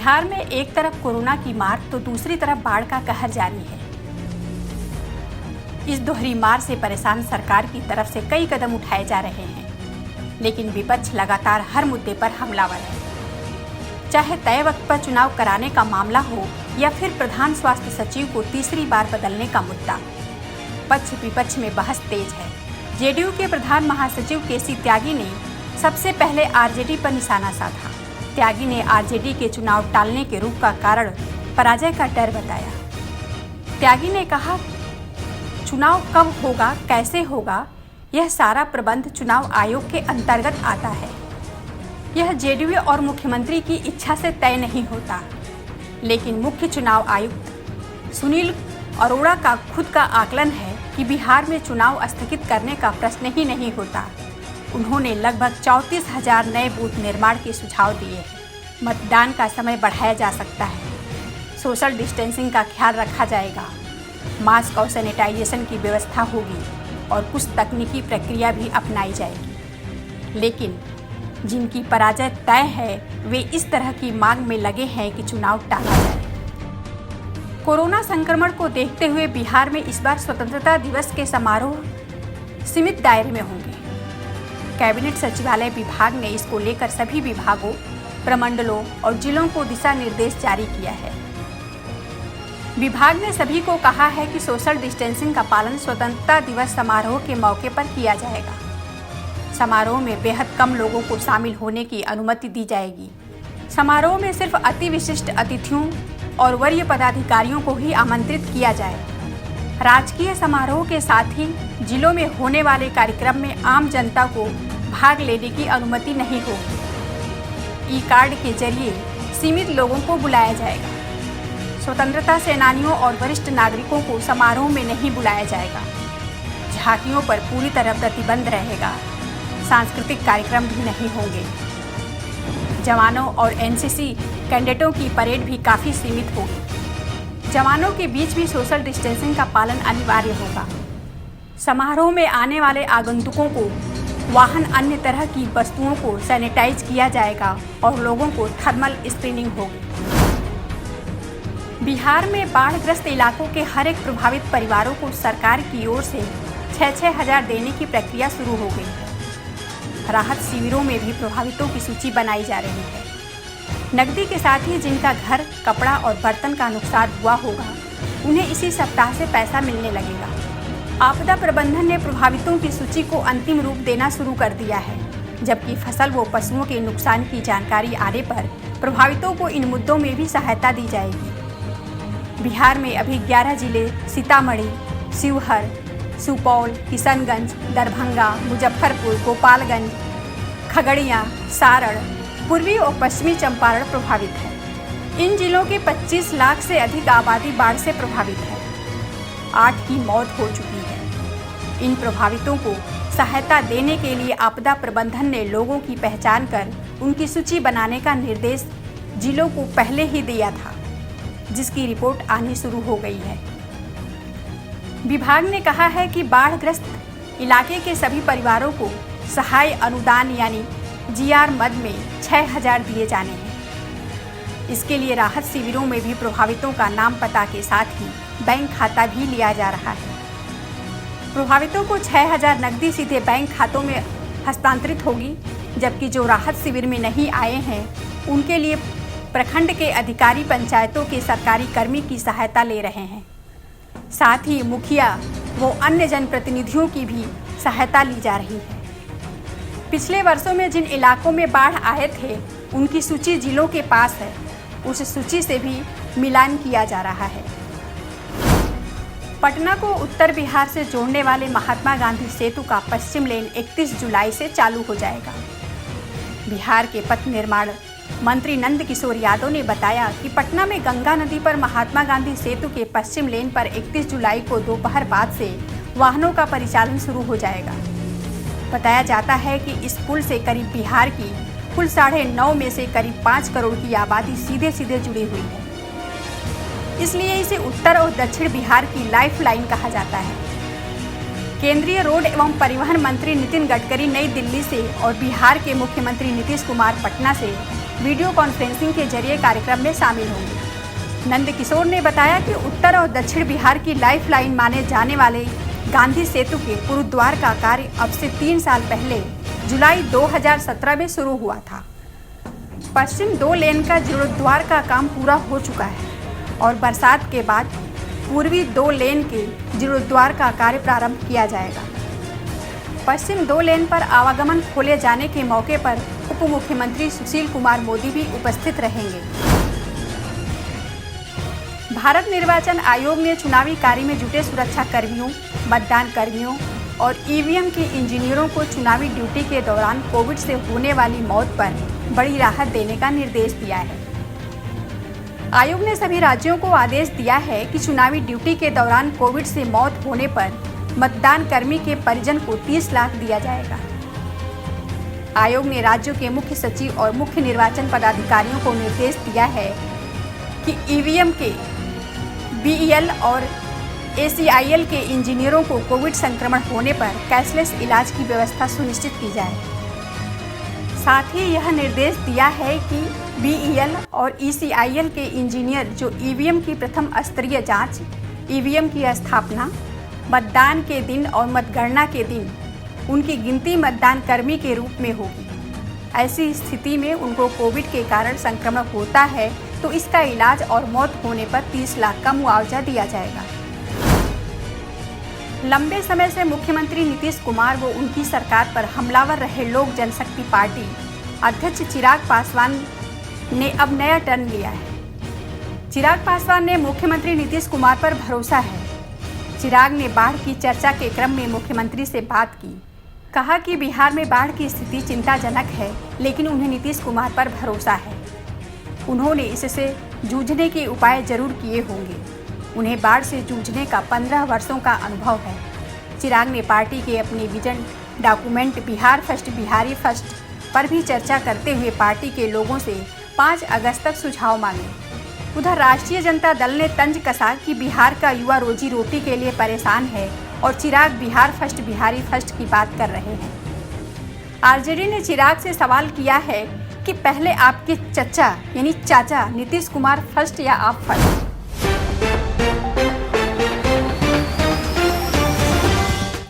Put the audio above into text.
बिहार में एक तरफ कोरोना की मार तो दूसरी तरफ बाढ़ का कहर जारी है। इस दोहरी मार से परेशान सरकार की तरफ से कई कदम उठाए जा रहे हैं, लेकिन विपक्ष लगातार हर मुद्दे पर हमलावर है। चाहे तय वक्त पर चुनाव कराने का मामला हो या फिर प्रधान स्वास्थ्य सचिव को तीसरी बार बदलने का मुद्दा, पक्ष विपक्ष में बहस तेज है। जेडीयू के प्रधान महासचिव केसी त्यागी ने सबसे पहले आरजेडी पर निशाना साधा। त्यागी ने आरजेडी के चुनाव टालने के रुख का कारण पराजय का डर बताया। त्यागी ने कहा, चुनाव कब होगा, कैसे होगा, यह सारा प्रबंध चुनाव आयोग के अंतर्गत आता है। यह जेडीयू और मुख्यमंत्री की इच्छा से तय नहीं होता, लेकिन मुख्य चुनाव आयुक्त सुनील अरोड़ा का खुद का आकलन है कि बिहार में चुनाव स्थगित करने का प्रश्न ही नहीं होता। उन्होंने लगभग 34,000 नए बूथ निर्माण के सुझाव दिए। मतदान का समय बढ़ाया जा सकता है, सोशल डिस्टेंसिंग का ख्याल रखा जाएगा, मास्क और सैनिटाइजेशन की व्यवस्था होगी और कुछ तकनीकी प्रक्रिया भी अपनाई जाएगी। लेकिन जिनकी पराजय तय है वे इस तरह की मांग में लगे हैं कि चुनाव टाला जाए। कोरोना संक्रमण को देखते हुए बिहार में इस बार स्वतंत्रता दिवस के समारोह सीमित दायरे में होंगे। कैबिनेट सचिवालय विभाग ने इसको लेकर सभी विभागों, प्रमंडलों और जिलों को दिशा निर्देश जारी किया है। विभाग ने सभी को कहा है कि सोशल डिस्टेंसिंग का पालन स्वतंत्रता दिवस समारोह के मौके पर किया जाएगा। समारोह में बेहद कम लोगों को शामिल होने की अनुमति दी जाएगी। समारोह में सिर्फ अति विशिष्ट अतिथियों और वरीय पदाधिकारियों को ही आमंत्रित किया जाए। राजकीय समारोह के साथ ही जिलों में होने वाले कार्यक्रम में आम जनता को भाग लेने की अनुमति नहीं होगी। ई कार्ड के जरिए सीमित लोगों को बुलाया जाएगा। स्वतंत्रता सेनानियों और वरिष्ठ नागरिकों को समारोह में नहीं बुलाया जाएगा। झांकियों पर पूरी तरह प्रतिबंध रहेगा। सांस्कृतिक कार्यक्रम भी नहीं होंगे। जवानों और एनसीसी कैडेटों की परेड भी काफ़ी सीमित होगी। जवानों के बीच भी सोशल डिस्टेंसिंग का पालन अनिवार्य होगा। समारोह में आने वाले आगंतुकों को वाहन अन्य तरह की वस्तुओं को सैनिटाइज किया जाएगा और लोगों को थर्मल स्क्रीनिंग होगी। बिहार में बाढ़ग्रस्त इलाकों के हर एक प्रभावित परिवारों को सरकार की ओर से 6-6 हज़ार देने की प्रक्रिया शुरू हो गई है। राहत शिविरों में भी प्रभावितों की सूची बनाई जा रही है। नकदी के साथ ही जिनका घर, कपड़ा और बर्तन का नुकसान हुआ होगा, उन्हें इसी सप्ताह से पैसा मिलने लगेगा। आपदा प्रबंधन ने प्रभावितों की सूची को अंतिम रूप देना शुरू कर दिया है, जबकि फसल व पशुओं के नुकसान की जानकारी आने पर प्रभावितों को इन मुद्दों में भी सहायता दी जाएगी। बिहार में अभी 11 जिले सीतामढ़ी, शिवहर, सुपौल, किशनगंज, दरभंगा, मुजफ्फरपुर, गोपालगंज, खगड़िया, सारण, पूर्वी और पश्चिमी चंपारण प्रभावित है। इन जिलों के 25 लाख से अधिक आबादी बाढ़ से प्रभावित है। 8 की मौत हो चुकी है। इन प्रभावितों को सहायता देने के लिए आपदा प्रबंधन ने लोगों की पहचान कर उनकी सूची बनाने का निर्देश जिलों को पहले ही दिया था, जिसकी रिपोर्ट आनी शुरू हो गई है। विभाग ने कहा है कि बाढ़ग्रस्त इलाके के सभी परिवारों को सहाय अनुदान यानी जीआर मद में 6,000 दिए जाने हैं। इसके लिए राहत शिविरों में भी प्रभावितों का नाम पता के साथ ही बैंक खाता भी लिया जा रहा है। प्रभावितों को 6,000 नकदी सीधे बैंक खातों में हस्तांतरित होगी, जबकि जो राहत शिविर में नहीं आए हैं उनके लिए प्रखंड के अधिकारी पंचायतों के सरकारी कर्मी की सहायता ले रहे हैं। साथ ही मुखिया व अन्य जनप्रतिनिधियों की भी सहायता ली जा रही है। पिछले वर्षों में जिन इलाकों में बाढ़ आए थे उनकी सूची जिलों के पास है, उस सूची से भी मिलान किया जा रहा है। पटना को उत्तर बिहार से जोड़ने वाले महात्मा गांधी सेतु का पश्चिम लेन 31 जुलाई से चालू हो जाएगा। बिहार के पथ निर्माण मंत्री नंद किशोर यादव ने बताया कि पटना में गंगा नदी पर महात्मा गांधी सेतु के पश्चिम लेन पर 31 जुलाई को दोपहर बाद से वाहनों का परिचालन शुरू हो जाएगा। बताया जाता है कि इस पुल से करीब बिहार की कुल 9.5 में से करीब 5 करोड़ की आबादी सीधे सीधे जुड़ी हुई है। इसलिए इसे उत्तर और दक्षिण बिहार की लाइफलाइन कहा जाता है। केंद्रीय रोड एवं परिवहन मंत्री नितिन गडकरी नई दिल्ली से और बिहार के मुख्यमंत्री नीतीश कुमार पटना से वीडियो कॉन्फ्रेंसिंग के जरिए कार्यक्रम में शामिल होंगे। नंदकिशोर ने बताया कि उत्तर और दक्षिण बिहार की लाइफलाइन माने जाने वाले गांधी सेतु के पुनरुद्धार का कार्य अब से 3 साल पहले जुलाई 2017 में शुरू हुआ था। पश्चिम 2 लेन का जीर्णोद्धार का काम पूरा हो चुका है और बरसात के बाद पूर्वी 2 लेन के जीर्णोद्धार का कार्य प्रारंभ किया जाएगा। पश्चिम 2 लेन पर आवागमन खोले जाने के मौके पर उप मुख्यमंत्री सुशील कुमार मोदी भी उपस्थित रहेंगे। भारत निर्वाचन आयोग ने चुनावी कार्य में जुटे सुरक्षा कर्मियों, मतदान कर्मियों और ईवीएम के इंजीनियरों को चुनावी ड्यूटी के दौरान कोविड से होने वाली मौत पर बड़ी राहत देने का निर्देश दिया है। आयोग ने सभी राज्यों को आदेश दिया है कि चुनावी ड्यूटी के दौरान कोविड से मौत होने पर मतदान कर्मी के परिजन को 30 लाख दिया जाएगा। आयोग ने राज्यों के मुख्य सचिव और मुख्य निर्वाचन पदाधिकारियों को निर्देश दिया है कि ईवीएम के बीईएल और एसीआईएल के इंजीनियरों को कोविड संक्रमण होने पर कैशलेस इलाज की व्यवस्था सुनिश्चित की जाए। साथ ही यह निर्देश दिया है कि बीईएल और ईसीआईएल के इंजीनियर जो ईवीएम की प्रथम स्तरीय जांच, ईवीएम की स्थापना, मतदान के दिन और मतगणना के दिन उनकी गिनती मतदान कर्मी के रूप में होगी। ऐसी स्थिति में उनको कोविड के कारण संक्रमण होता है तो इसका इलाज और मौत होने पर 30 लाख का मुआवजा दिया जाएगा। लंबे समय से मुख्यमंत्री नीतीश कुमार व उनकी सरकार पर हमलावर रहे लोक जनशक्ति पार्टी अध्यक्ष चिराग पासवान ने अब नया टर्न लिया है। चिराग पासवान ने मुख्यमंत्री नीतीश कुमार पर भरोसा है। चिराग ने बाढ़ की चर्चा के क्रम में मुख्यमंत्री से बात की। कहा कि बिहार में बाढ़ की स्थिति चिंताजनक है, लेकिन उन्हें नीतीश कुमार पर भरोसा है। उन्होंने इससे जूझने के उपाय जरूर किए होंगे। उन्हें बाढ़ से जूझने का 15 वर्षों का अनुभव है। चिराग ने पार्टी के अपने vision document Bihar first Bihari first पर भी चर्चा करते हुए पार्टी के लोगों से 5 अगस्त तक सुझाव मांगे। उधर राष्ट्रीय जनता दल ने तंज कसा कि बिहार का युवा रोजी रोटी के लिए परेशान है और चिराग बिहार फर्स्ट बिहारी फर्स्ट की बात कर रहे हैं। आरजेडी ने चिराग से सवाल किया है कि पहले आपके चचा यानी चाचा नीतीश कुमार फर्स्ट या आप फर्स्ट।